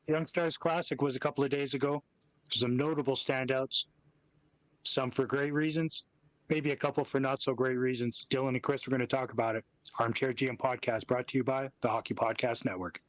Youngstars Classic was a couple of days ago. Some notable standouts, some for great reasons, maybe a couple for not so great reasons. Dylan and Chris, we're going to talk about it. ArmChair GM Podcast brought to you by the Hockey Podcast Network.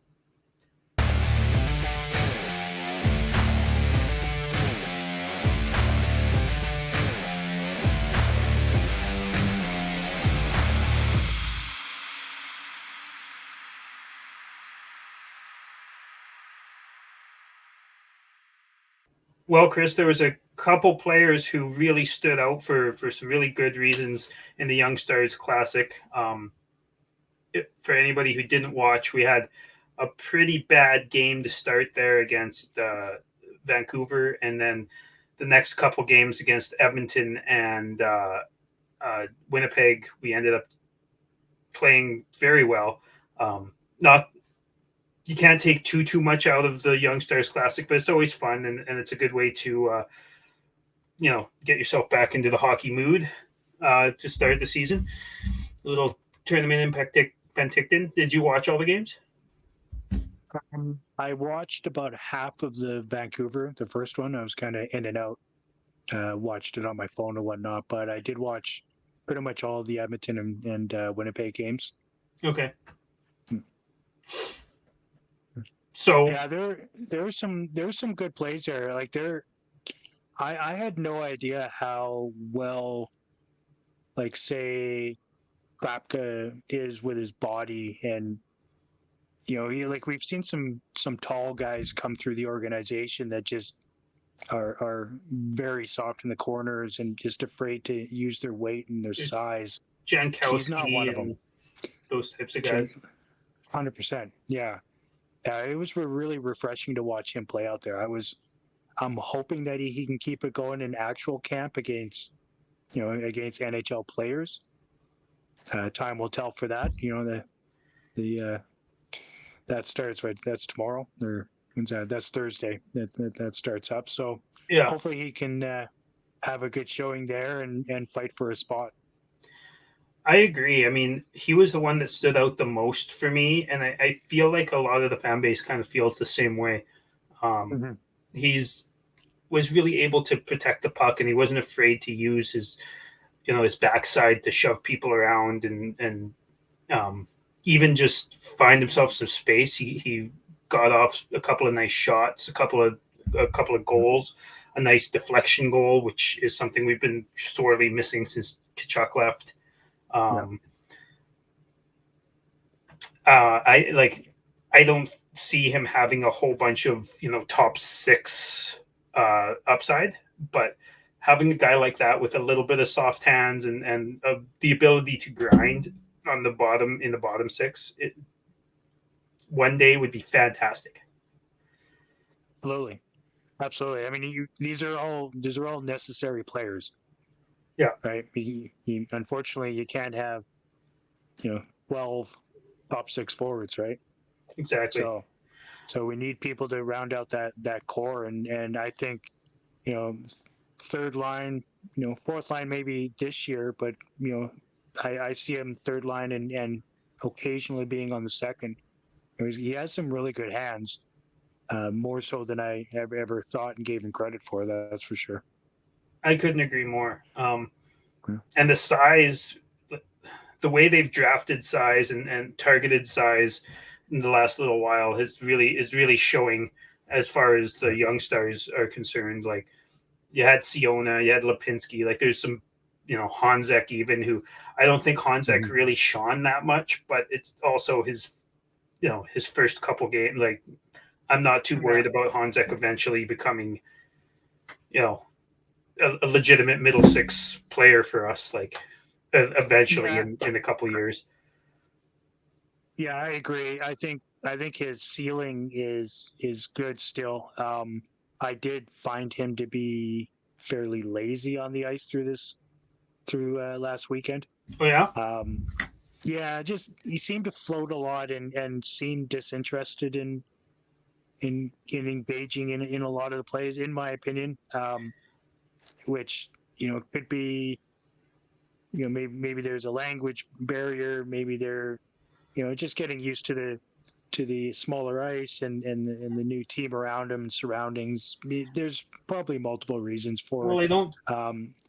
Well, Chris, there was a couple players who really stood out for some really good reasons in the Youngstars Classic. For anybody who didn't watch, we had a pretty bad game to start there against Vancouver, and then the next couple games against Edmonton and Winnipeg, we ended up playing very well. Not You can't take too much out of the Youngstars Classic, but it's always fun, and it's a good way to get yourself back into the hockey mood to start the season. A little tournament in Penticton. Did you watch all the games? I watched about half of the Vancouver, the first one. I was kind of in and out. Watched it on my phone and whatnot, but I did watch pretty much all of the Edmonton and Winnipeg games. Okay. So yeah, there's some good plays there. Like I had no idea how well, like, say, Klapka is with his body, and we've seen some tall guys come through the organization that just are very soft in the corners and just afraid to use their weight and their size. Jankowski, he's not one of them. Those types of guys. 100%. Yeah. It was really refreshing to watch him play out there. I'm hoping that he can keep it going in actual camp against NHL players. Time will tell for that. That starts right. That's tomorrow, or that's Thursday. That starts up. So yeah, hopefully he can have a good showing there and fight for a spot. I agree. I mean, he was the one that stood out the most for me, and I feel like a lot of the fan base kind of feels the same way. He's was really able to protect the puck, and he wasn't afraid to use his backside to shove people around and even just find himself some space. He got off a couple of nice shots, a couple of goals, a nice deflection goal, which is something we've been sorely missing since Tkachuk left. I don't see him having a whole bunch of top six upside, but having a guy like that with a little bit of soft hands and the ability to grind on the bottom in the bottom six, one day would be fantastic. Absolutely. I mean, these are all necessary players. Yeah. Right. Unfortunately, you can't have 12 top six forwards, right? Exactly. So we need people to round out that core, and I think third line, fourth line maybe this year, but I see him third line and occasionally being on the second. He has some really good hands, more so than I ever thought and gave him credit for. That's for sure. I couldn't agree more. And the size, the way they've drafted size and targeted size in the last little while is really showing as far as the Youngstars are concerned. Like, you had Siona, you had Lipinski, like there's some, Honzek even, who I don't think Honzek really shone that much, but it's also his first couple games. Like, I'm not too worried about Honzek eventually becoming, a legitimate middle six player for us, like eventually in a couple years. Yeah, I agree. I think his ceiling is good still. I did find him to be fairly lazy on the ice through last weekend. Oh yeah. Yeah, just he seemed to float a lot and seemed disinterested in engaging in a lot of the plays, in my opinion. Which could be, maybe there's a language barrier, maybe they're just getting used to to the smaller ice and the new team around him and surroundings. There's probably multiple reasons for Well, it, I don't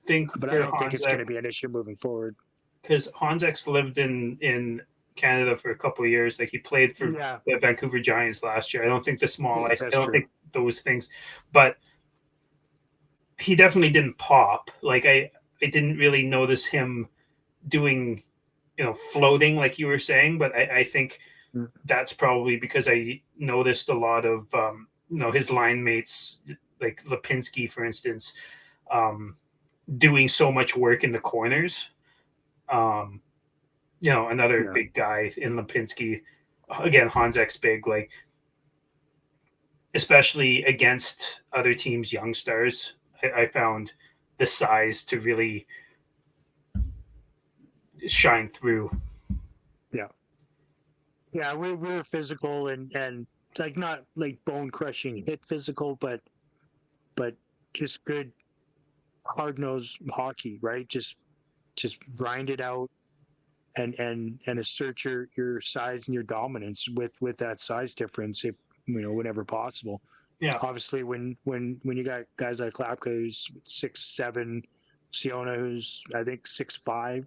think but I for don't think it's going Honzek, to be an issue moving forward. because Honzek's lived in Canada for a couple of years. Like he played for Yeah, the Vancouver Giants last year. I don't think the small ice. I that's don't true. think those things, but he definitely didn't pop. Like I didn't really notice him doing, floating like you were saying. But I think Mm. that's probably because I noticed a lot of his line mates, like Lipinski, for instance, doing so much work in the corners. Um, another Yeah, big guy in Lipinski. Again, Honzek's big, like especially against other teams' young stars. I found the size to really shine through. yeah, yeah. We're physical and like not like bone crushing hit physical, but just good hard nosed hockey, right? Just grind it out and assert your size and your dominance with that size difference if whenever possible. Yeah, Obviously, when you got guys like Klapka who's 6'7", Siona who's I think 6'5"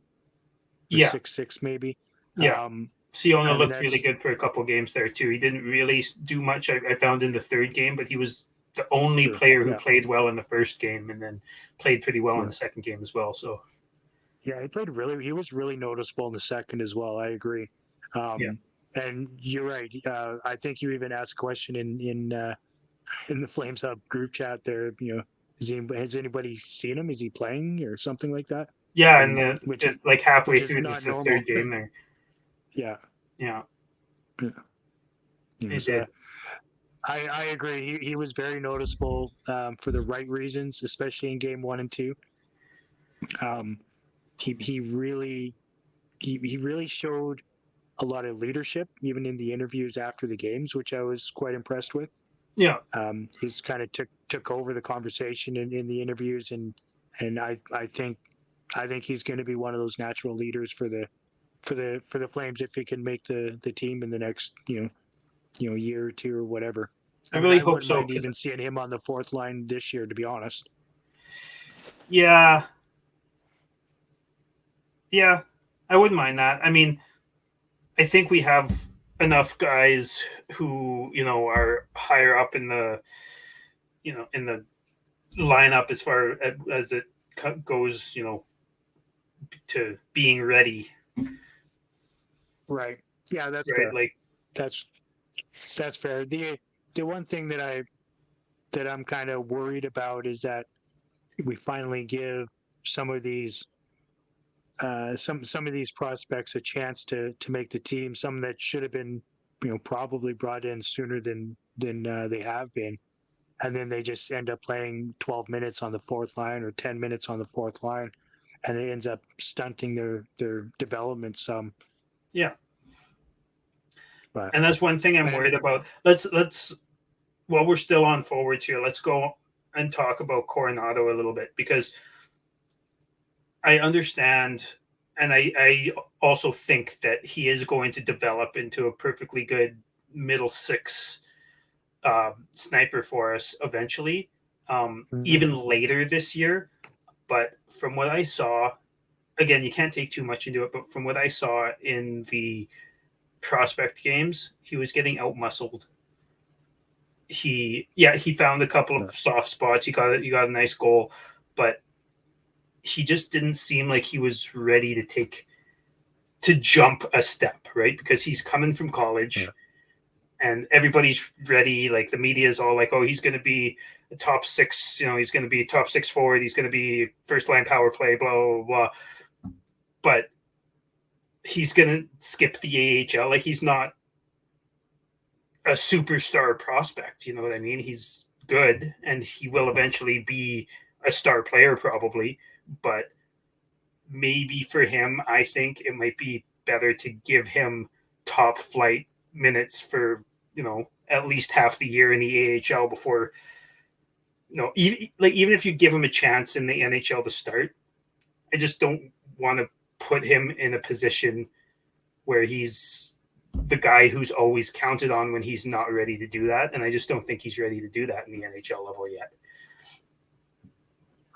or yeah, 6'6" maybe. yeah. Um, Siona I mean looked really that's good for a couple games there too. He didn't really do much. I found in the third game, but he was the only true. player who Yeah, played well in the first game, and then played pretty well in yeah, the second game as well. So yeah. He was really noticeable in the second as well. I agree. yeah, And you're right. I think you even asked a question in the Flames Hub group chat there. Has anybody seen him? Is he playing or something like that? yeah, and And like halfway which is through not the normal. third game there, Yeah, yeah, yeah. it So did. I agree. He was very noticeable for the right reasons, especially in game 1 and 2. Um, he really he really showed a lot of leadership, even in the interviews after the games, which I was quite impressed with. Yeah, He's kind of took over the conversation in the interviews, and I think he's going to be one of those natural leaders for the Flames if he can make the team in the next year or two or whatever. I I mean, really I hope wouldn't so. mind Because even seeing him on the fourth line this year, to be honest. yeah, yeah, I wouldn't mind that. I mean, I think we have enough guys who are higher up in the in the lineup as far as it goes, to being ready, Right? Yeah, that's right? fair. Like, That's that's fair. The one thing that I'm kind of worried about is that we finally give some of these some of these prospects a chance to make the team. Some that should have been probably brought in sooner than they have been, and then they just end up playing 12 minutes on the fourth line or 10 minutes on the fourth line, and it ends up stunting their development some. yeah, But and that's one thing I'm and worried about. Let's while we're still on forwards here, let's go and talk about Coronado a little bit, because I understand, and I also think that he is going to develop into a perfectly good middle six sniper for us eventually, Mhm. even later this year. But from what I saw, again, you can't take too much into it, but from what I saw in the prospect games, he was getting outmuscled. He found a couple of soft spots. He got a nice goal, but he just didn't seem like he was ready to jump a step, right? Because he's coming from Yeah. college and everybody's ready. Like the media is all like, "Oh, he's going to be a top six. He's going to be a top six forward. He's going to be first line power play. Blah blah blah." But he's going to skip the AHL. Like he's not a superstar prospect. You know what I mean? He's good, and he will eventually be a star player probably. But maybe for him, I think it might be better to give him top flight minutes for at least half the year in the AHL before even if you give him a chance in the NHL to start. I just don't want to put him in a position where he's the guy who's always counted on when he's not ready to do that. And I just don't think he's ready to do that in the NHL level yet.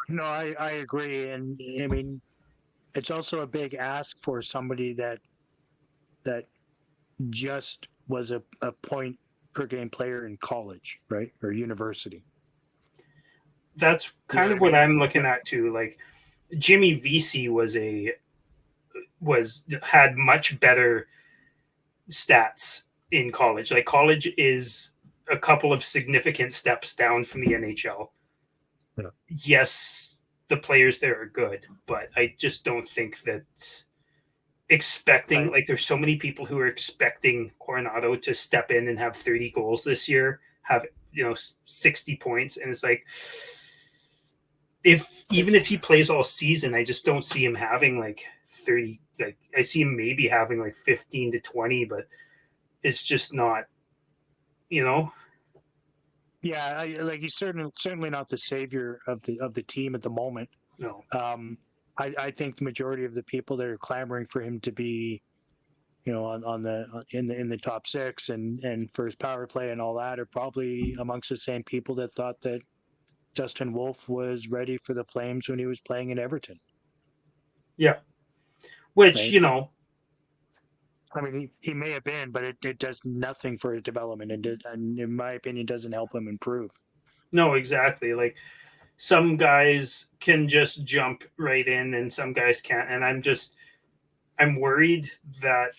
No, I agree. And I mean, it's also a big ask for somebody that just was a point per game player in college, right? Or university. That's kind of what I'm looking at too. Like Jimmy Vesey had much better stats in college. Like college is a couple of significant steps down from the NHL. Yeah. Yes, the players there are good, but I just don't think that expecting, like, there's so many people who are expecting Coronado to step in and have 30 goals this year, have 60 points, and it's like, even if he plays all season, I just don't see him having like 30. Like I see him maybe having like 15 to 20, but it's just not, Yeah, like he's certainly not the savior of the team at the moment. No. I think the majority of the people that are clamoring for him to be, in the top six and for his power play and all that are probably amongst the same people that thought that Dustin Wolf was ready for the Flames when he was playing in Everton. Yeah. Which, right? I mean, he may have been, but it does nothing for his development, and in my opinion, doesn't help him improve. No, exactly. Like some guys can just jump right in, and some guys can't. And I'm worried that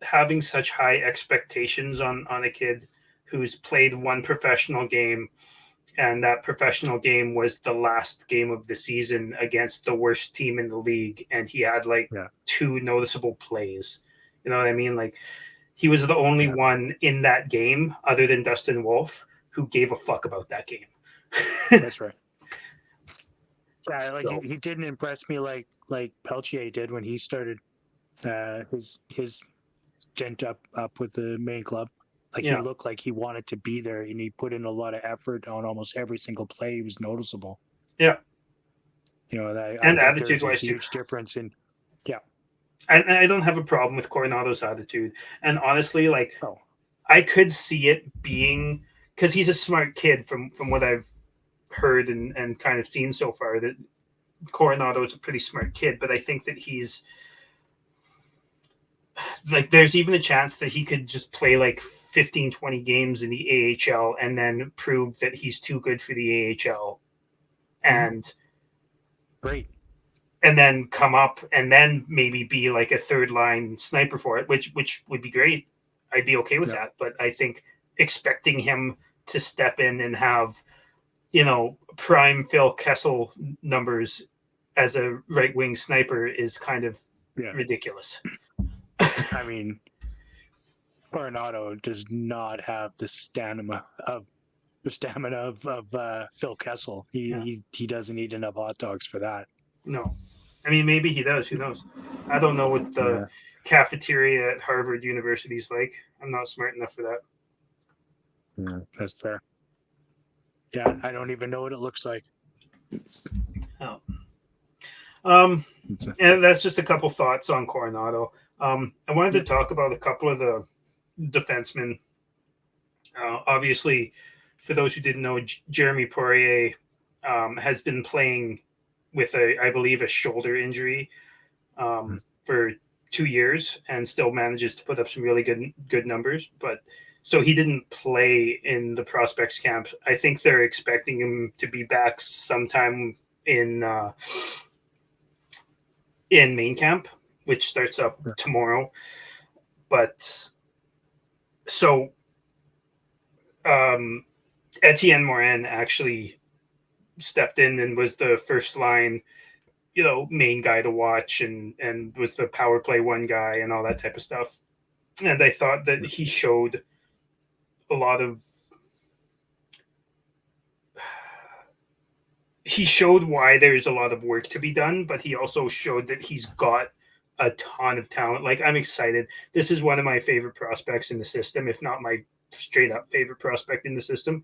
having such high expectations on a kid who's played one professional game, and that professional game was the last game of the season against the worst team in the league, and he had two noticeable plays. You know what I mean? Like he was the only one in that game other than Dustin Wolf who gave a fuck about that game. That's right. Yeah, like he didn't impress me like Peltier did when he started his stint up with the main club. Like he looked like he wanted to be there, and he put in a lot of effort on almost every single play. He was noticeable. Yeah, I and think attitude there's a huge difference in. Yeah, I don't have a problem with Coronado's attitude, and honestly, like I could see it being because he's a smart kid from what I've heard and kind of seen so far. That Coronado is a pretty smart kid, but I think that he's like there's even a chance that he could just play like 15 20 games in the AHL and then prove that he's too good for the AHL and great and then come up and then maybe be like a third line sniper for it, which would be great. I'd be okay with that, but I think expecting him to step in and have prime Phil Kessel numbers as a right wing sniper is kind of ridiculous. I mean, Coronado does not have the stamina of Phil Kessel. He doesn't eat enough hot dogs for that. No, I mean maybe he does. Who knows? I don't know what the cafeteria at Harvard University is like. I'm not smart enough for that. Yeah, that's fair. Yeah, I don't even know what it looks like. Oh. And that's just a couple thoughts on Coronado. I wanted to talk about a couple of the defensemen. Obviously, for those who didn't know, Jeremy Poirier has been playing with I believe a shoulder injury for 2 years and still manages to put up some really good numbers. But so he didn't play in the prospects camp. I think they're expecting him to be back sometime in main camp, which starts up tomorrow. But so Etienne Morin actually stepped in and was the first line, main guy to watch and was the power play one guy and all that type of stuff. And I thought that he showed a lot of why there's a lot of work to be done, but he also showed that he's got a ton of talent. Like I'm excited. This is one of my favorite prospects in the system, if not my straight up favorite prospect in the system.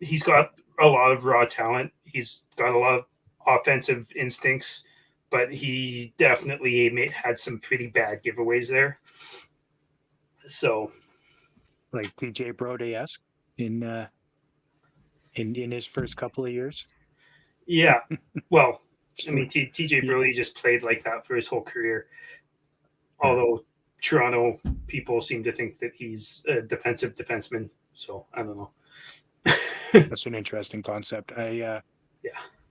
He's got a lot of raw talent. He's got a lot of offensive instincts. but he definitely had some pretty bad giveaways there. So, like TJ Brody-esque in his first couple of years. yeah. Well, I mean, TJ Brody just played like that for his whole career. Although Toronto people seem to think that he's a defensive defenseman. So I don't know. That's an interesting concept. Yeah.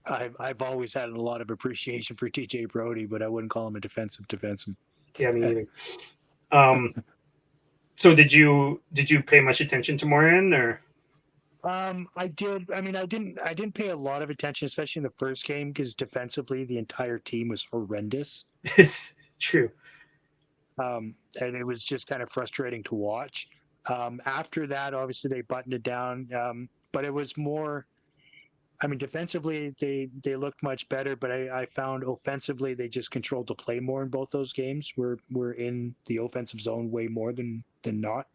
I've always had a lot of appreciation for TJ Brody, but I wouldn't call him a defensive defenseman. Yeah, me either. So did you pay much attention to Morin or? I did. I mean, I didn't pay a lot of attention, especially in the first game, because defensively the entire team was horrendous. True. And it was just kind of frustrating to watch. After that, obviously they buttoned it down, but it was more. I mean, defensively they looked much better, but I found offensively they just controlled the play more in both those games. We're in the offensive zone way more than not,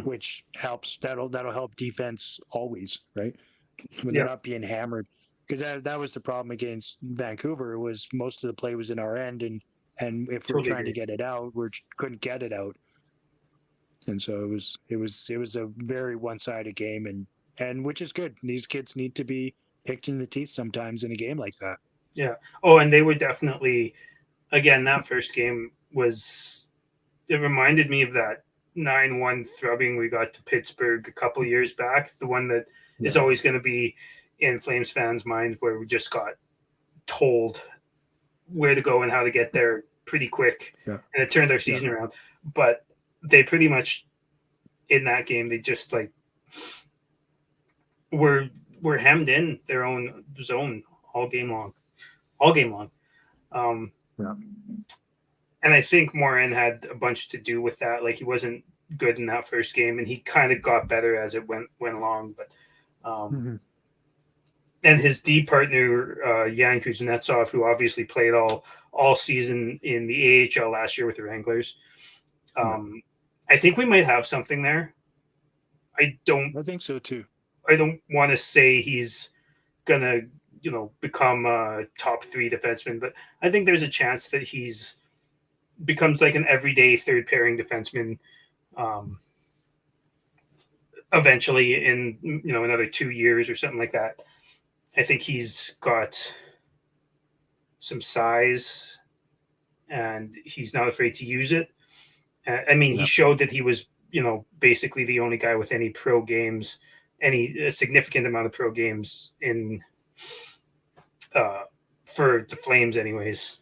which helps. That'll help defense always, right? When they're not being hammered, because that was the problem against Vancouver. Was most of the play was in our end, and if we're trying to get it out, we couldn't get it out, and so it was a very one-sided game, and which is good. These kids need to be picked in the teeth sometimes in a game like that. Yeah. Oh, and they were definitely, again, that first game it reminded me of that 9-1 thrubbing we got to Pittsburgh a couple of years back. The one that is always going to be in Flames fans' minds, where we just got told where to go and how to get there pretty quick. Yeah. And it turned our season around. But they pretty much, in that game, they just like were hemmed in their own zone all game long. And I think Morin had a bunch to do with that. Like, he wasn't good in that first game, and he kind of got better as it went along. But and his D partner Yan Kuznetsov, who obviously played all season in the AHL last year with the Wranglers. I think we might have something there. I think so too. I don't want to say he's gonna, become a top 3 defenseman, but I think there's a chance that he's becomes like an everyday third pairing defenseman eventually in another 2 years or something like that. I think he's got some size and he's not afraid to use it. I mean, he showed that he was, basically the only guy with any pro games, a significant amount of pro games in for the Flames anyways.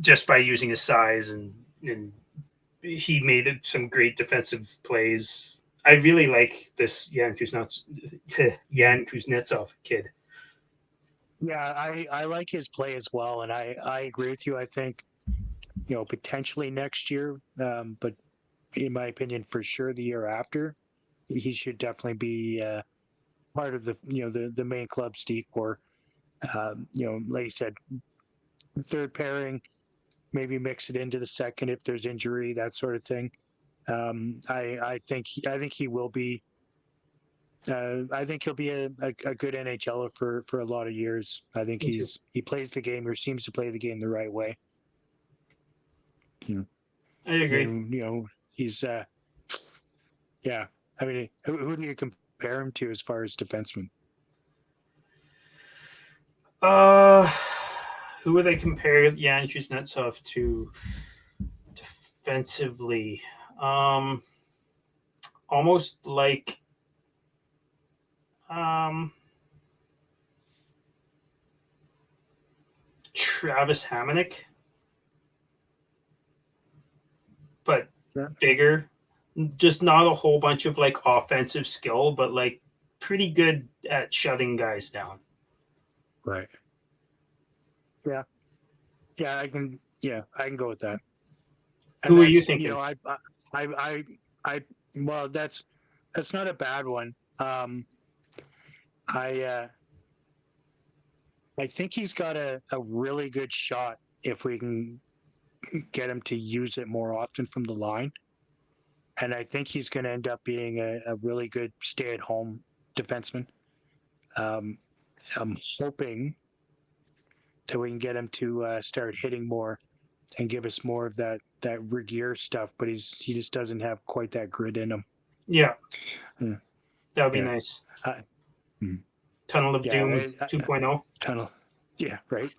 Just by using his size and he made some great defensive plays. I really like this Yan Kuznetsov kid. Yeah, I like his play as well, and I agree with you. I think, potentially next year, but in my opinion, for sure the year after, he should definitely be part of the main club Steve Core. Like you said, third pairing, maybe mix it into the second if there's injury, that sort of thing. I think he will be. I think he'll be a good NHLer for a lot of years. I think he plays the game or seems to play the game the right way. I agree. And, he's yeah. I mean, who do you compare him to as far as defenseman? Who would I compare Yan Kuznetsov to defensively? Almost like Travis Hamonic, but bigger. Just not a whole bunch of like offensive skill, but like pretty good at shutting guys down. Right. Yeah. Yeah, I can go with that. And who are you thinking? Well, that's not a bad one. I think he's got a really good shot if we can get him to use it more often from the line. And I think he's going to end up being a really good stay-at-home defenseman. I'm hoping that we can get him to start hitting more and give us more of that Regier stuff. But he just doesn't have quite that grit in him. Yeah, Mm. that would be Yeah. nice. Mm. Tunnel of Yeah, Doom 2.0. tunnel. Yeah, right.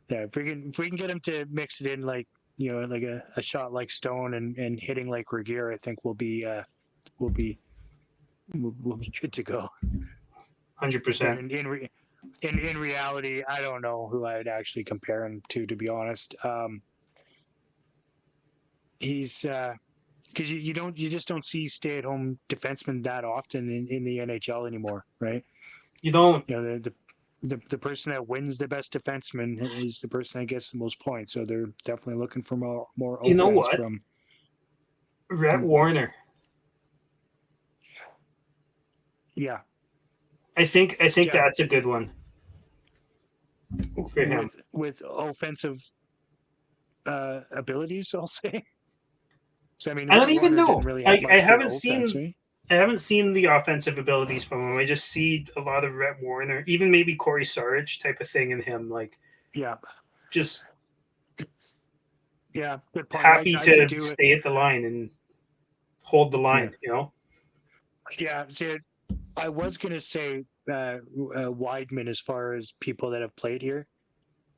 Yeah, if we can get him to mix it in like like a shot like Stone and hitting like Regier, I think we'll be we'll be good to go. 100%. But in reality, I don't know who I would actually compare him to be honest. He's because you just don't see stay at home defensemen that often in the NHL anymore, right? You don't. The person that wins the best defenseman is the person that gets the most points. So they're definitely looking for more You know offense what? from Rhett Warner. Yeah. I think Yeah. that's a good one for him. With offensive abilities, I'll say. So I mean, I don't Rhett even Warner know. didn't really have I much for haven't offense, seen right? I haven't seen the offensive abilities from him. I just see a lot of Rhett Warner, even maybe Corey Sarge type of thing in him. Like, Yeah. just Yeah. Good point. happy I could to do it. stay at the line and hold the line. Yeah. Yeah. See, I was gonna say Weidman as far as people that have played here.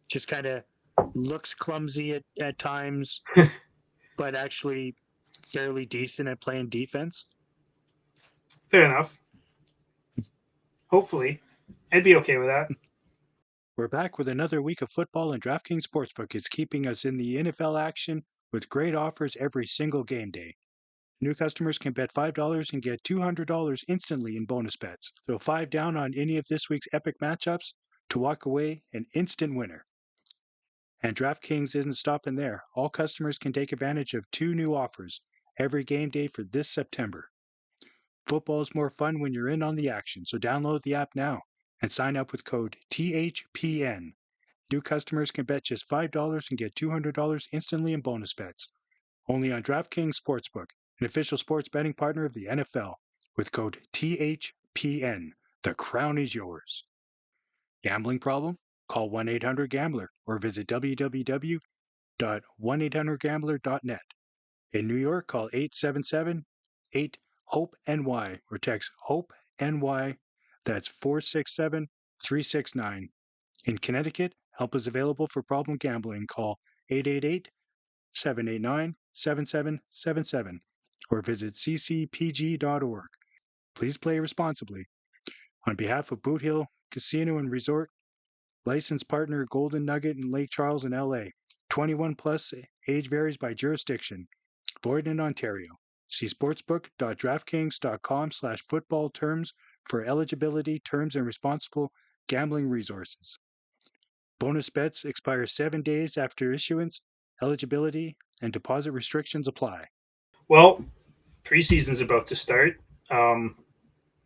Just kind of looks clumsy at times, but actually fairly decent at playing defense. Fair enough. Hopefully, I'd be okay with that. We're back with another week of football, and DraftKings Sportsbook is keeping us in the NFL action with great offers every single game day. New customers can bet $5 and get $200 instantly in bonus bets. Throw 5 down on any of this week's epic matchups to walk away an instant winner. And DraftKings isn't stopping there. All customers can take advantage of 2 new offers every game day for this September. Football's more fun when you're in on the action, so download the app now and sign up with code THPN. New customers can bet just $5 and get $200 instantly in bonus bets. Only on DraftKings Sportsbook, an official sports betting partner of the NFL, with code THPN. The crown is yours. Gambling problem? Call 1-800-GAMBLER or visit www.1800gambler.net. In New York, call 877-8-HOPE-NY or text HOPE-NY. That's 467-369. In Connecticut, help is available for problem gambling. Call 888-789-7777 or visit ccpg.org. Please play responsibly. On behalf of Boot Hill Casino and Resort, licensed partner Golden Nugget in Lake Charles and LA. 21 plus, age varies by jurisdiction. Void in Ontario. See sportsbook.draftkings.com/football terms for eligibility, terms, and responsible gambling resources. Bonus bets expire 7 days after issuance. Eligibility and deposit restrictions apply. Well, preseason's about to start.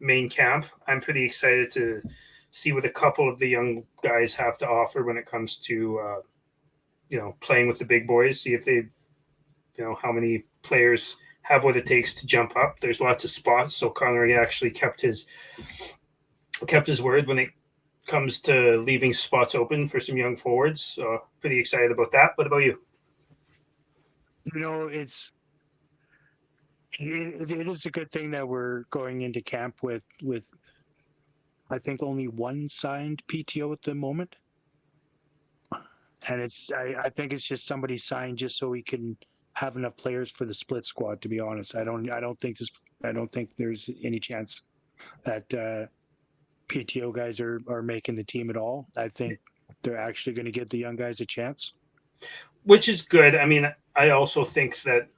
Main camp. I'm pretty excited to see what a couple of the young guys have to offer when it comes to playing with the big boys. See if they've how many players have what it takes to jump up. There's lots of spots, so Connery actually kept his word when it comes to leaving spots open for some young forwards. So pretty excited about that. What about you? It is a good thing that we're going into camp with I think only one signed PTO at the moment, and I think it's just somebody signed just so we can have enough players for the split squad. To be honest, I don't think there's any chance that PTO guys are making the team at all. I think they're actually going to give the young guys a chance, which is good. I mean, I also think that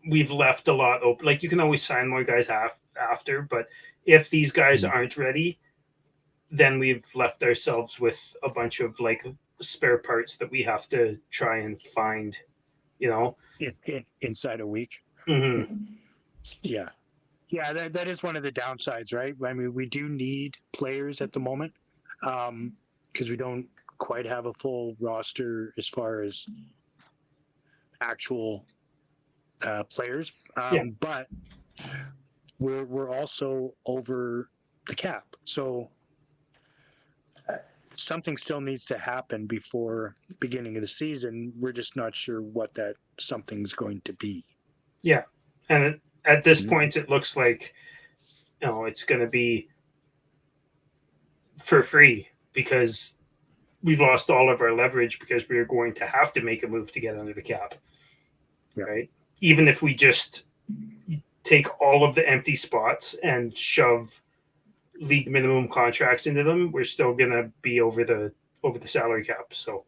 we've left a lot open. Like, you can always sign more guys after, but if these guys aren't ready, then we've left ourselves with a bunch of like spare parts that we have to try and find, inside a week. Mm-hmm. Yeah, that is one of the downsides, right? I mean, we do need players at the moment because we don't quite have a full roster as far as actual players, but we're also over the cap. So something still needs to happen before beginning of the season. We're just not sure what that something's going to be. Yeah, and at this point, it looks like it's going to be for free because we've lost all of our leverage because we are going to have to make a move to get under the cap, right? Even if we just take all of the empty spots and shove league minimum contracts into them, we're still going to be over the salary cap. So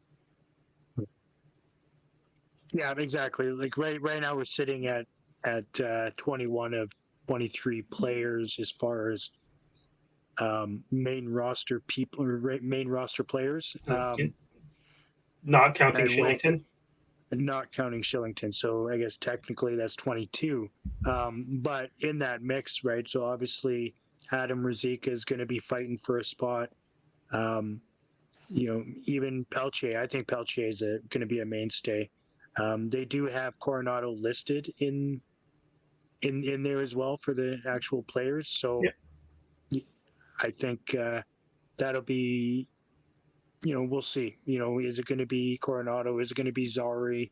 yeah, exactly. Like right now we're sitting at 21 of 23 players as far as main roster people or main roster players. Not counting and with, Shillington. not counting Shillington. So I guess technically that's 22. But in that mix, right? So obviously Adam Ruzicka is going to be fighting for a spot. Even Peltier, I think Peltier is going to be a mainstay. They do have Coronado listed in there as well for the actual players. So I think that'll be, we'll see. Is it going to be Coronado? Is it going to be Zari?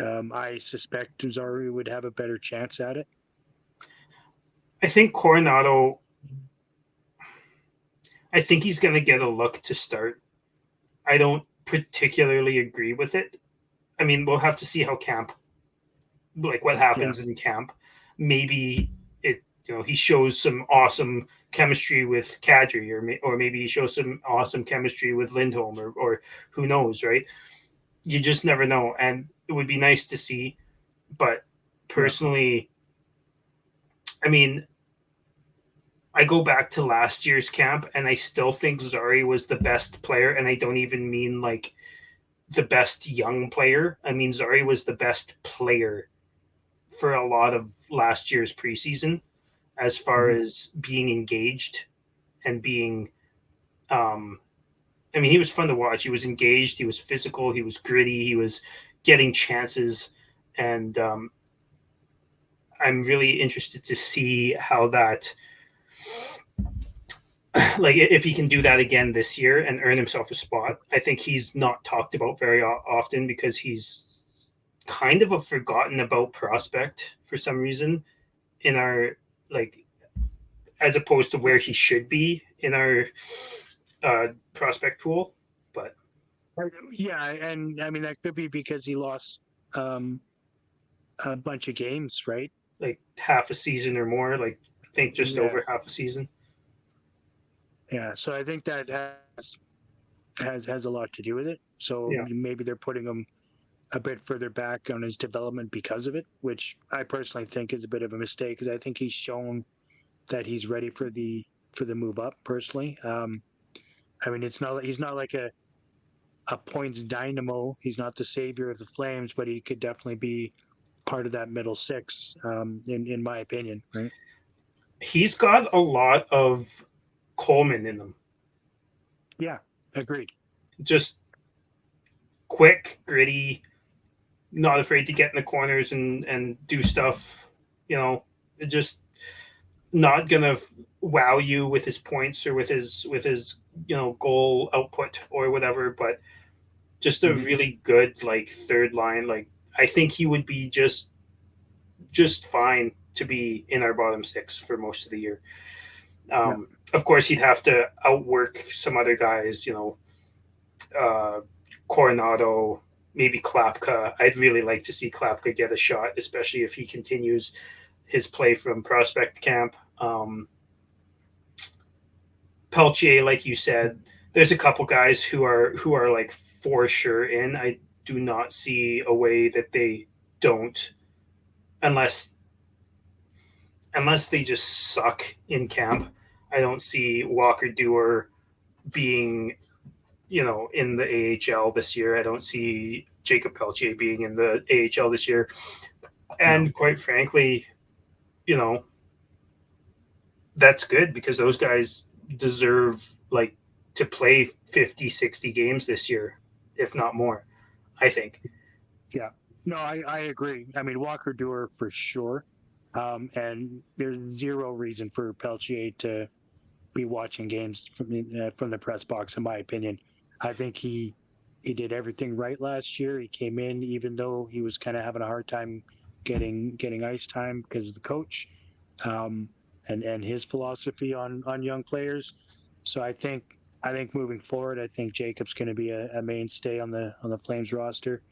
I suspect Zari would have a better chance at it. I think Coronado, I think he's going to get a look to start. I don't particularly agree with it. I mean, we'll have to see how camp, like what happens in camp. Maybe he shows some awesome chemistry with Kadri, or maybe he shows some awesome chemistry with Lindholm, or who knows, right? You just never know, and it would be nice to see. But personally, I mean, I go back to last year's camp, and I still think Zari was the best player, and I don't even mean like the best young player. I mean, Zari was the best player for a lot of last year's preseason, as far as being engaged and being, I mean, he was fun to watch. He was engaged. He was physical. He was gritty. He was getting chances. And I'm really interested to see how that, like, if he can do that again this year and earn himself a spot. I think he's not talked about very often because he's kind of a forgotten about prospect for some reason in our, like, as opposed to where he should be in our prospect pool. But yeah, and I mean that could be because he lost a bunch of games, right? Like half a season or more, like I think just over half a season. Yeah, so I think that has a lot to do with it. So maybe they're putting him a bit further back on his development because of it, which I personally think is a bit of a mistake because I think he's shown that he's ready for the move up. Personally, I mean, he's not like a points dynamo. He's not the savior of the Flames, but he could definitely be part of that middle six, in my opinion. Right? He's got a lot of Coleman in them. Yeah, agreed. Just quick, gritty, not afraid to get in the corners and do stuff. Just not gonna wow you with his points or with his goal output or whatever, but just a really good like third line. Like I think he would be just fine to be in our bottom six for most of the year. Of course, he'd have to outwork some other guys, Coronado, maybe Klapka. I'd really like to see Klapka get a shot, especially if he continues his play from prospect camp. Peltier, like you said, there's a couple guys who are like for sure in. I do not see a way that they don't, unless they just suck in camp. I don't see Walker Dewar being, in the AHL this year. I don't see Jacob Peltier being in the AHL this year. And quite frankly, that's good because those guys deserve like to play 50, 60 games this year, if not more, I think. Yeah. No, I agree. I mean, Walker Dewar for sure. And there's zero reason for Peltier to be watching games from the press box. In my opinion, I think he did everything right last year. He came in even though he was kind of having a hard time getting ice time because of the coach, and his philosophy on young players. So I think moving forward, I think Jacob's going to be a mainstay on the Flames roster.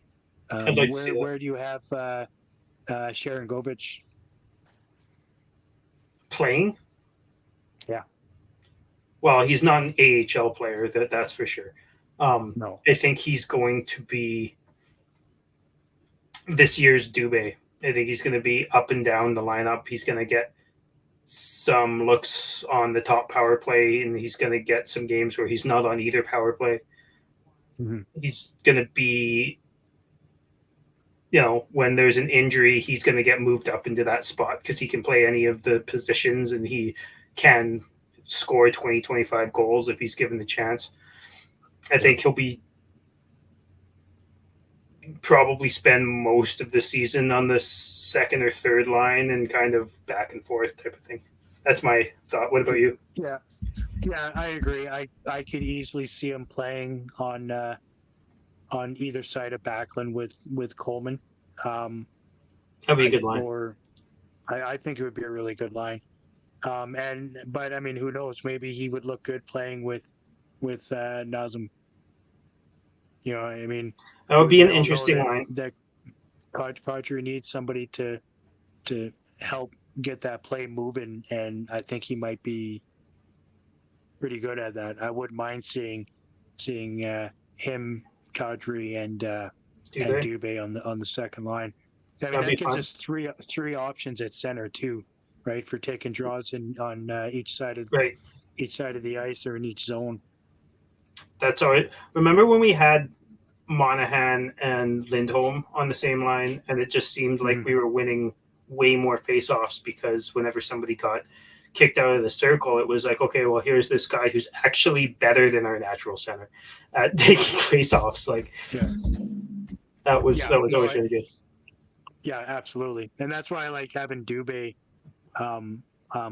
I'd like to see that. Where do you have Sharon Govich Playing? Yeah. Well, he's not an AHL player, that's for sure. No. I think he's going to be this year's Dubé. I think he's going to be up and down the lineup. He's going to get some looks on the top power play, and he's going to get some games where he's not on either power play. Mm-hmm. He's going to be, when there's an injury, he's going to get moved up into that spot because he can play any of the positions and he can score 20, 25 goals if he's given the chance. I think he'll be probably spend most of the season on the second or third line and kind of back and forth type of thing. That's my thought. What about you? Yeah, I agree. I could easily see him playing on either side of Backlund with Coleman. That'd be a good line. Or I think it would be a really good line. But I mean, who knows? Maybe he would look good playing with Nazem. I mean, that would be an interesting line. That Kadri needs somebody to help get that play moving, and I think he might be pretty good at that. I wouldn't mind seeing him, Kadri, and Dubé on the second line. I mean, that gives us three options at center too, right? For taking draws on each side of the ice or in each zone. That's all right. Remember when we had Monahan and Lindholm on the same line, and it just seemed like we were winning way more face-offs because whenever somebody got kicked out of the circle, it was like, okay, well, here's this guy who's actually better than our natural center at taking face-offs. Like, that was always really good. Yeah, absolutely, and that's why I like having Dubé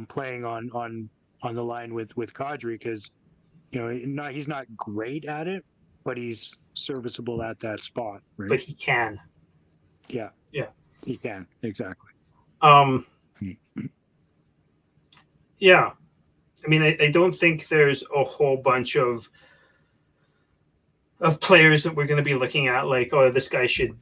playing on the line with Kadri because he's not great at it, but he's serviceable at that spot. Right? But he can. Yeah, he can exactly. Yeah, I mean, I don't think there's a whole bunch of players that we're going to be looking at like, oh, this guy should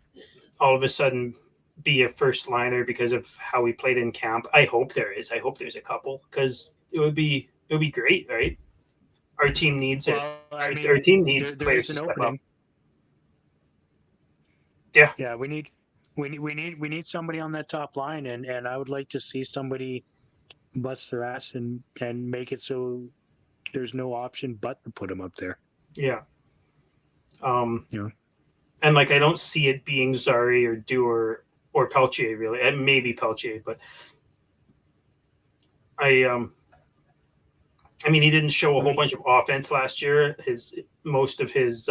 all of a sudden be a first liner because of how he played in camp. I hope there is. I hope there's a couple because it would be great, right? Our team needs it. Our team needs players to step up. Yeah, we need somebody on that top line, and I would like to see somebody bust their ass and make it so there's no option but to put them up there. Yeah. And like I don't see it being Zari or Dewar or Peltier really. And maybe Peltier, but I mean, he didn't show a whole bunch of offense last year. Most of his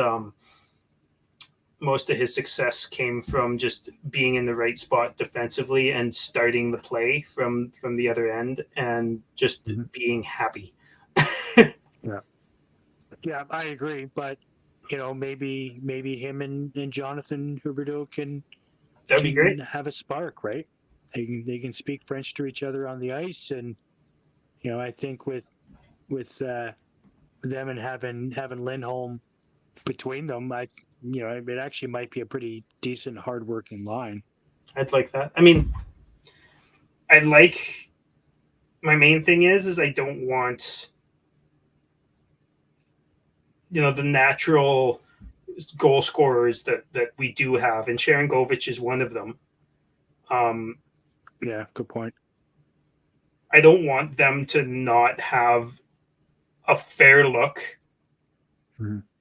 success came from just being in the right spot defensively and starting the play from the other end and just being happy. Yeah, I agree. But maybe him and Jonathan Huberdeau can be great. Have a spark, right? They can speak French to each other on the ice, and I think with them and having Lindholm between them, it actually might be a pretty decent, hardworking line. I'd like that. I mean, my main thing is I don't want the natural goal scorers that we do have, and Sharon Govich is one of them. Yeah, good point. I don't want them to not have a fair look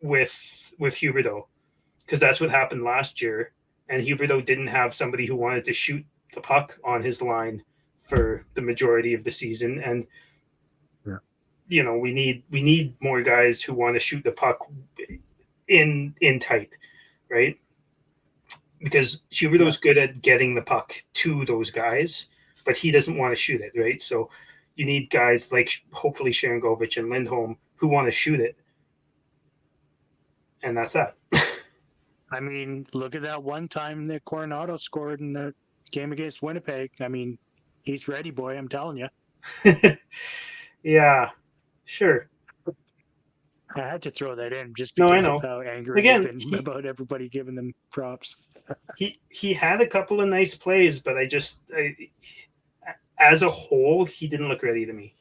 with Huberdeau, because that's what happened last year, and Huberdeau didn't have somebody who wanted to shoot the puck on his line for the majority of the season, and we need more guys who want to shoot the puck in tight, right? Because Huberdeau's good at getting the puck to those guys, but he doesn't want to shoot it, right? So you need guys like hopefully Sharangovich and Lindholm who want to shoot it. And that's that. I mean, look at that one time that Coronado scored in the game against Winnipeg. I mean, he's ready, boy. I'm telling you. Yeah, sure. I had to throw that in just No, I because know. of how angry Again, I've been about everybody giving them props. He had a couple of nice plays, but as a whole, he didn't look ready to me.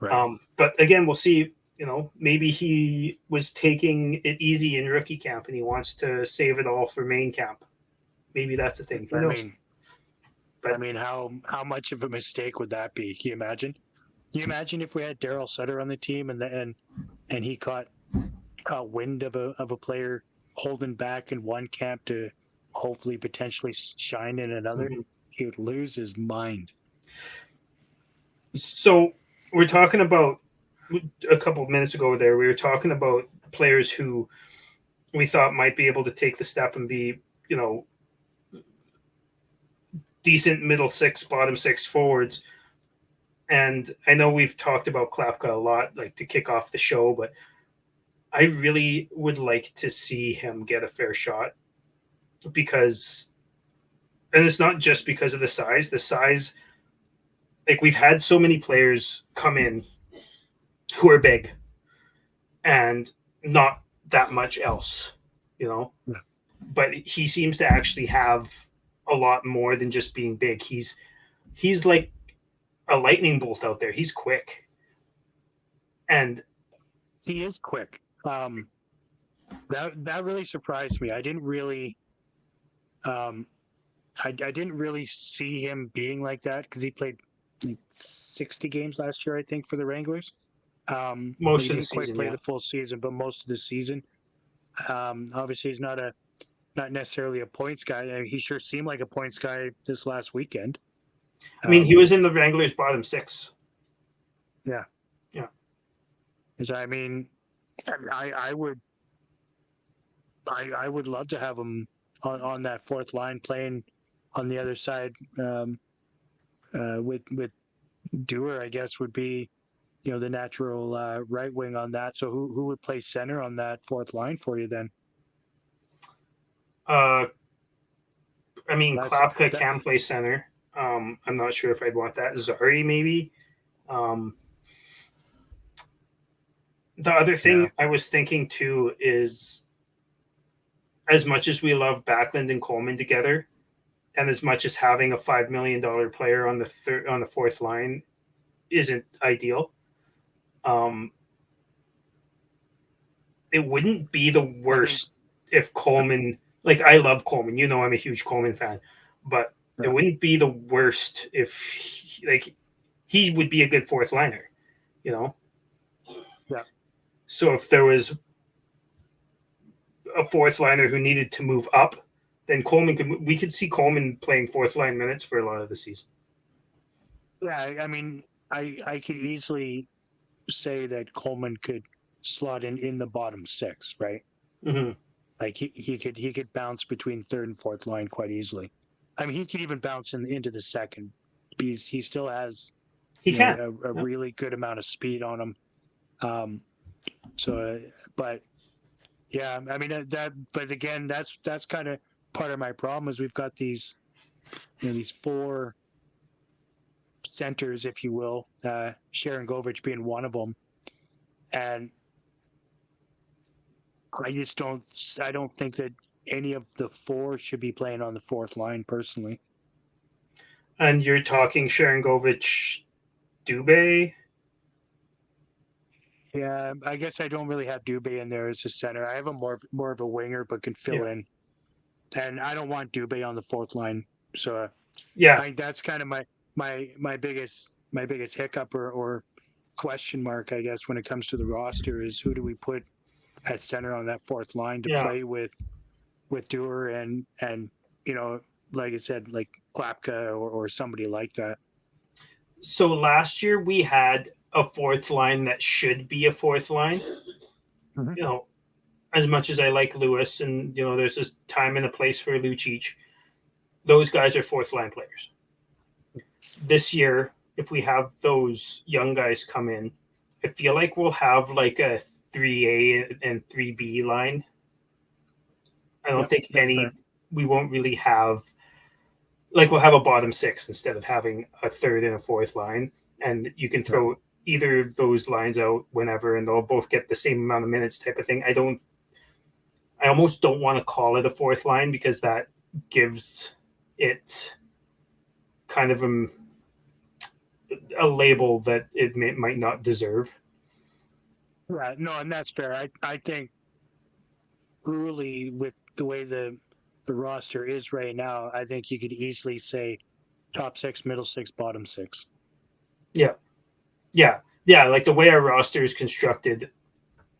Right. But again, we'll see. You know, maybe he was taking it easy in rookie camp and he wants to save it all for main camp. Maybe that's the thing. Who knows? I mean, how much of a mistake would that be? Can you imagine? Can you imagine if we had Daryl Sutter on the team and he caught wind of a player holding back in one camp to hopefully potentially shine in another? Mm-hmm. He would lose his mind. So we're talking about a couple of minutes ago there, we were talking about players who we thought might be able to take the step and be, you know, decent middle six, bottom six forwards. And I know we've talked about Klapka a lot, like to kick off the show, but I really would like to see him get a fair shot because, and it's not just because of the size, like we've had so many players come in who are big and not that much else, you know. Yeah. But he seems to actually have a lot more than just being big. He's like a lightning bolt out there. He's quick, and he is quick. That really surprised me. I didn't really, I didn't really see him being like that because he played like 60 games last year, I think, for the Wranglers. most he of the didn't quite season, play yeah. the full season, but most of the season. Obviously, he's not necessarily a points guy. I mean, he sure seemed like a points guy this last weekend. I mean, he was in the Wranglers' bottom six. Yeah. Yeah. So, I mean, I would love to have him on that fourth line playing on the other side with Dewar, I guess, would be, you know, the natural right wing on that. So who would play center on that fourth line for you then? I mean, Klapka can play center. I'm not sure if I'd want that. Zari, maybe. The other thing I was thinking too is, as much as we love Backlund and Coleman together, and as much as having a $5 million player on the fourth line isn't ideal, it wouldn't be the worst if Coleman. Like, I love Coleman. You know, I'm a huge Coleman fan, but it wouldn't be the worst if he would be a good fourth liner, you know? Yeah. So if there was a fourth liner who needed to move up, then we could see Coleman playing fourth line minutes for a lot of the season. Yeah, I mean, I could easily say that Coleman could slot in the bottom six, right? Mm-hmm. Like he could bounce between third and fourth line quite easily. I mean, he could even bounce into the second. He still has a really good amount of speed on him. But yeah, I mean but again, that's kind of part of my problem is we've got these four centers, if you will, Sharangovich being one of them, and I don't think that any of the four should be playing on the fourth line personally. And you're talking Sharangovich, Dubé? Yeah, I guess I don't really have Dubé in there as a center. I have him more of a winger, but can fill in. And I don't want Dubé on the fourth line. So that's kind of my biggest hiccup or question mark, I guess, when it comes to the roster is who do we put at center on that fourth line to play with Dewar and like I said, like Klapka or somebody like that. So last year we had a fourth line that should be a fourth line. Mm-hmm. You know, as much as I like Lewis, and there's this time and a place for Lucic, those guys are fourth line players. This year if we have those young guys come in, I feel like we'll have like a 3A and 3B line. I don't think we won't really have, like, we'll have a bottom six instead of having a third and a fourth line. And you can throw either of those lines out whenever, and they'll both get the same amount of minutes type of thing. I almost don't want to call it a fourth line because that gives it kind of a label that it might not deserve. Right. No, and that's fair. I think really with the way the roster is right now, I think you could easily say top six, middle six, bottom six. Yeah. Like the way our roster is constructed,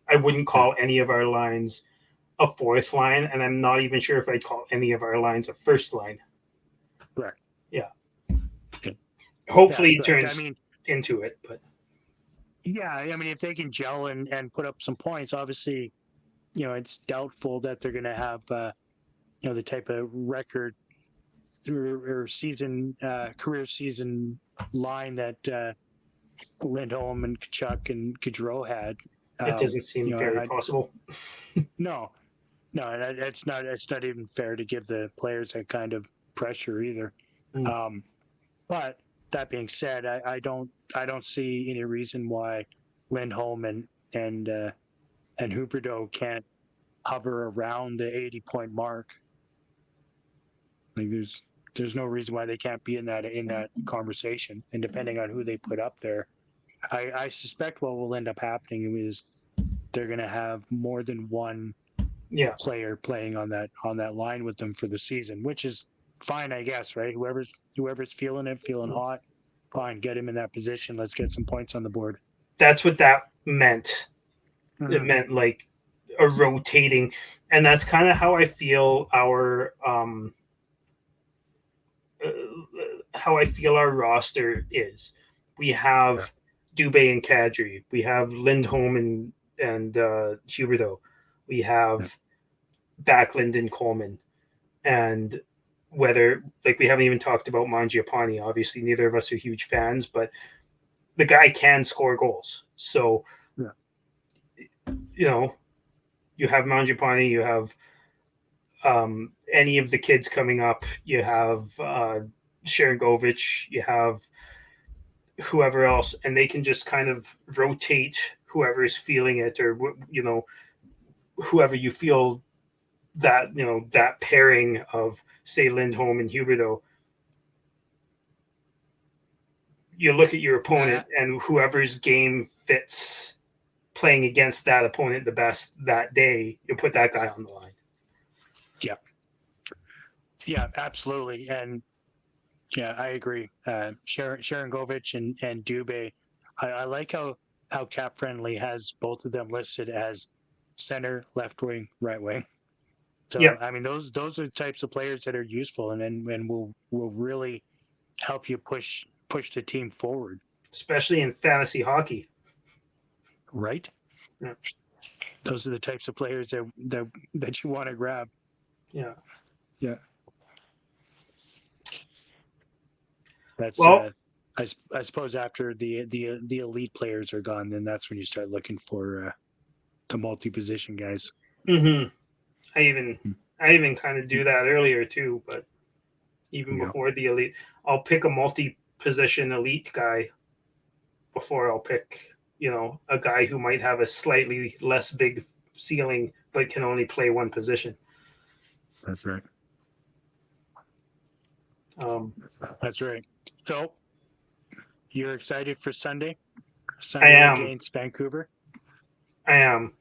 I wouldn't call any of our lines a fourth line, and I'm not even sure if I'd call any of our lines a first line. Correct. Yeah. Hopefully it turns I mean, into it, but yeah, I mean, if they can gel and put up some points, obviously, it's doubtful that they're going to have, the type of record or season, career season line that Lindholm and Kachuk and Gaudreau had. It doesn't seem very possible. No, it's not even fair to give the players that kind of pressure either. But that being said, I don't see any reason why Lindholm and Huberdeau can't hover around the 80-point mark. Like there's no reason why they can't be in that conversation. And depending on who they put up there, I suspect what will end up happening is they're going to have more than one player playing on that line with them for the season, which is fine, I guess, right? Whoever's feeling hot, fine, get him in that position. Let's get some points on the board. That's what that meant. Mm-hmm. It meant like a rotating, and that's kind of how I feel our roster is. We have Dubé and Kadri. We have Lindholm and Huberdeau. We have Backlund and Coleman. And whether, like, we haven't even talked about Mangiapane. Obviously, neither of us are huge fans, but the guy can score goals. So, you have Mangiapane, you have any of the kids coming up, you have Sharangovich, you have whoever else, and they can just kind of rotate whoever is feeling it, or whoever you feel that that pairing of, say, Lindholm and Huberdeau. You look at your opponent, and whoever's game fits playing against that opponent the best that day, you put that guy on the line. Yeah, absolutely. And yeah, I agree. Sharangovich and Dubé, I like how Cap Friendly has both of them listed as center, left wing, right wing. So I mean, those are the types of players that are useful and will really help you push the team forward, especially in fantasy hockey. Right? Yeah. Those are the types of players that you want to grab. Yeah. Yeah. That's I suppose after the elite players are gone, then that's when you start looking for the multi-position guys. Mm-hmm. I even kind of do that earlier too, but even before the elite, I'll pick a multi-position elite guy before I'll pick, a guy who might have a slightly less big ceiling but can only play one position. That's right. That's right. So, you're excited for Sunday I am. Against Vancouver? I am.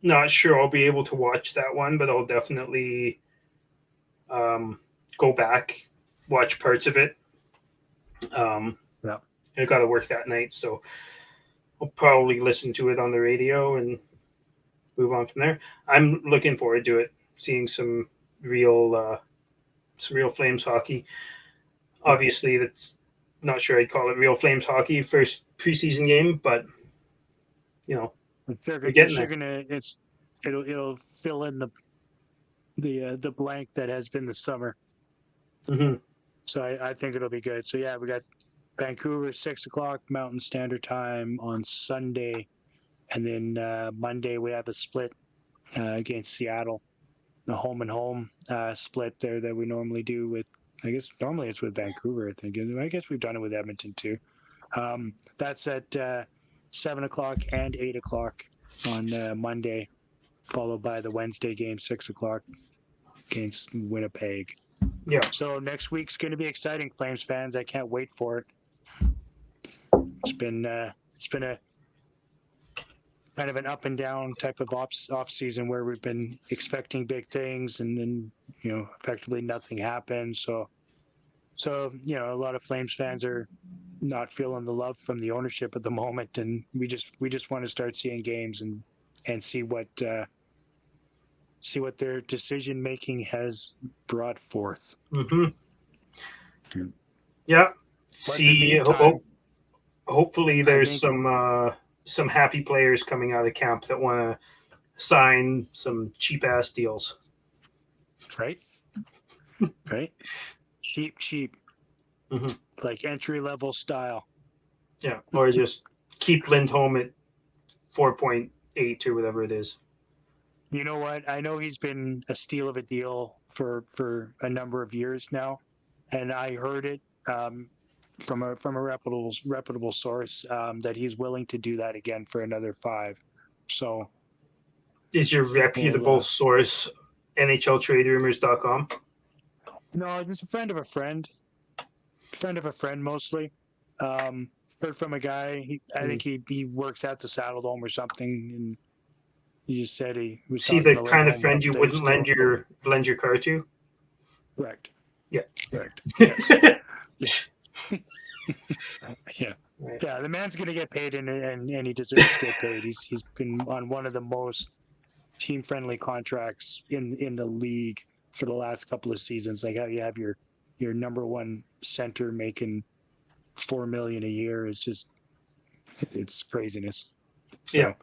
Not sure I'll be able to watch that one, but I'll definitely go back, watch parts of it. I got to work that night, so I'll probably listen to it on the radio and move on from there. I'm looking forward to it, seeing some real Flames hockey. Obviously, that's not sure I'd call it real Flames hockey first preseason game, but we're getting there. It'll fill in the blank that has been the summer. Mm-hmm. So I think it'll be good. So yeah, we got Vancouver 6 o'clock Mountain Standard Time on Sunday, and then Monday we have a split against Seattle, the home and home split there that we normally do with. I guess normally it's with Vancouver. I think. I guess we've done it with Edmonton too. That's at 7 o'clock and 8 o'clock on Monday, followed by the Wednesday game 6 o'clock against Winnipeg. Yeah. So next week's going to be exciting, Flames fans. I can't wait for it. It's been a kind of an up and down type of off season where we've been expecting big things, and then effectively nothing happens. So a lot of Flames fans are not feeling the love from the ownership at the moment, and we just want to start seeing games and see what their decision making has brought forth. Mm-hmm. Yeah. See, hopefully there's some happy players coming out of camp that want to sign some cheap ass deals. Right. Cheap. Mm-hmm. Like entry level style. Yeah, or just keep Lindholm at 4.8 or whatever it is. You know what? I know he's been a steal of a deal for a number of years now, and I heard it from a reputable source that he's willing to do that again for another 5. So, is your reputable source NHLTradeRumors.com? No, it's a friend of a friend. Mostly. Heard from a guy. I think he works at the Saddle Dome or something, and he just said he was. See the kind of friend you wouldn't lend your car to. Correct. Yeah. Correct. Yes. Yeah. Right. Yeah. The man's going to get paid, and he deserves to get paid. He's been on one of the most team friendly contracts in the league for the last couple of seasons. Like how you have your number one center making $4 million a year. It's craziness. So, yeah.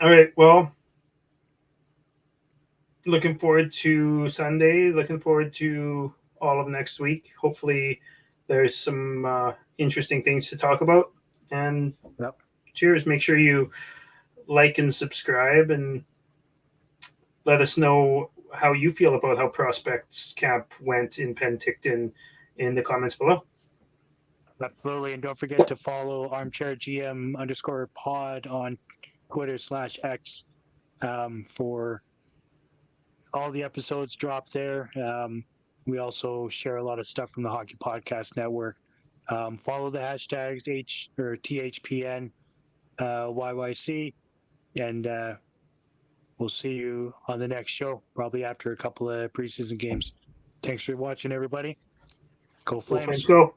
All right. Well, looking forward to Sunday. Looking forward to all of next week. Hopefully there's some interesting things to talk about. And cheers. Make sure you like and subscribe, and let us know how you feel about how Prospects camp went in Penticton in the comments below. Absolutely. And don't forget to follow ArmChair GM _pod on Twitter /X for all the episodes drop there. We also share a lot of stuff from the Hockey Podcast Network. Follow the hashtags THPN YYC, and we'll see you on the next show, probably after a couple of preseason games. Thanks for watching, everybody. Go Flames. Go.